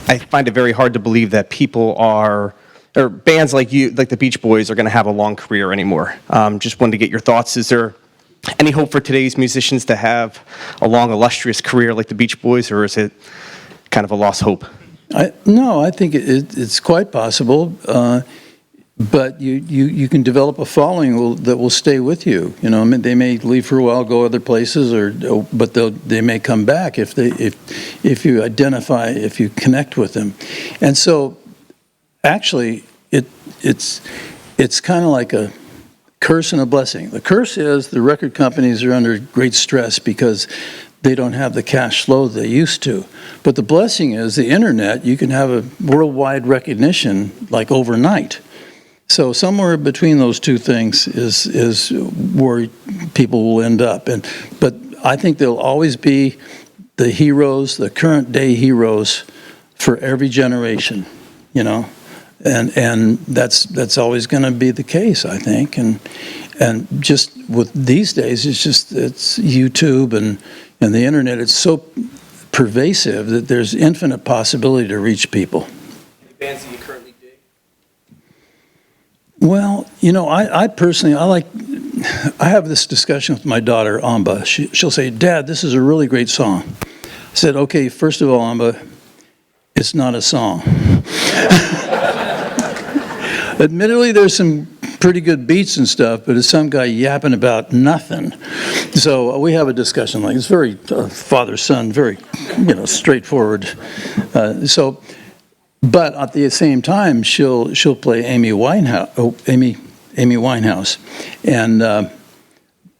[SPEAKER 17] I find it very hard to believe that people are, or bands like you, like the Beach Boys, are going to have a long career anymore. Just wanted to get your thoughts. Is there any hope for today's musicians to have a long, illustrious career like the Beach Boys, or is it kind of a lost hope?
[SPEAKER 2] No, I think it's quite possible, but you can develop a following that will stay with you. You know, I mean, they may leave for a while, go other places, but they may come back if you identify, if you connect with them, and so actually it's kind of like a curse and a blessing. The curse is the record companies are under great stress because they don't have the cash flow they used to. But the blessing is the internet, you can have a worldwide recognition like overnight. So somewhere between those two things is where people will end up. But I think there'll always be the heroes, the current day heroes for every generation, you know. And that's always going to be the case, I think. And just with these days, it's YouTube and the internet. It's so pervasive that there's infinite possibility to reach people.
[SPEAKER 17] Any bands that you currently dig?
[SPEAKER 2] Well, you know, I personally I have this discussion with my daughter Amba. She'll say, "Dad, this is a really great song." I said, "Okay, first of all, Amba, it's not a song." Admittedly, there's some pretty good beats and stuff, but it's some guy yapping about nothing. So we have a discussion like it's very father-son, very, you know, straightforward. But at the same time, she'll play Amy Winehouse, and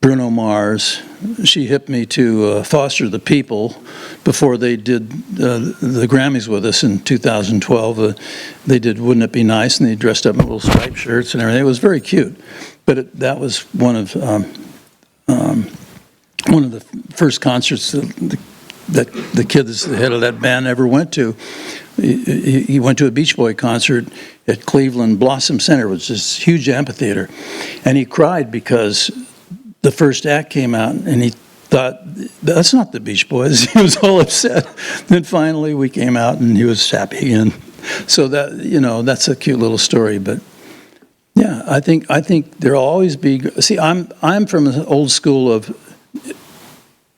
[SPEAKER 2] Bruno Mars. She hipped me to Foster the People before they did the Grammys with us in 2012. They did Wouldn't It Be Nice, and they dressed up in little striped shirts and everything. It was very cute. But that was one of the first concerts that the kid that's the head of that band ever went to. He went to a Beach Boy concert at Cleveland Blossom Center, which is this huge amphitheater, and he cried because the first act came out, and he thought, that's not the Beach Boys. He was all upset. Then finally we came out, and he was happy. And so that, you know, that's a cute little story. But yeah, I think there'll always be. See, I'm from an old school of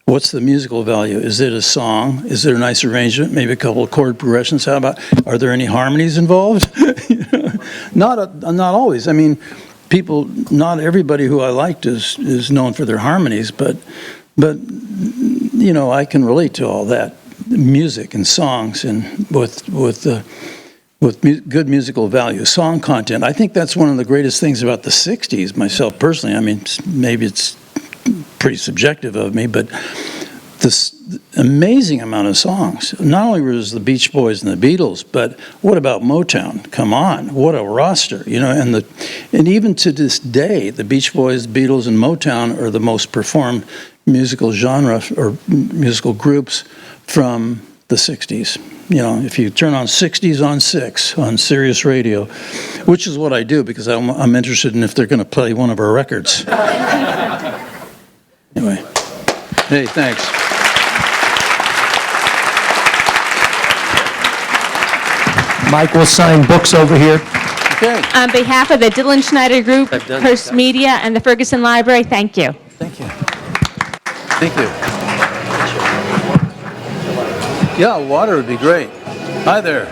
[SPEAKER 2] what's the musical value? Is it a song? Is there a nice arrangement? Maybe a couple of chord progressions? How about? Are there any harmonies involved? Not always. I mean, people, not everybody who I liked is known for their harmonies, but you know, I can relate to all that music and songs and with good musical value, song content. I think that's one of the greatest things about the 60s, myself personally. I mean, maybe it's pretty subjective of me, but this amazing amount of songs. Not only was the Beach Boys and the Beatles, but what about Motown? Come on, what a roster, you know. And even to this day, the Beach Boys, Beatles, and Motown are the most performed musical genre or musical groups from the 60s. You know, if you turn on 60s on 6 on Sirius Radio, which is what I do because I'm interested in if they're going to play one of our records. Anyway, hey, thanks.
[SPEAKER 4] Mike will sign books over here.
[SPEAKER 2] Okay.
[SPEAKER 3] On behalf of the Dylan Schneider Group, Hearst Media, and the Ferguson Library, thank you.
[SPEAKER 2] Thank you. Thank you. Yeah, water would be great. Hi there.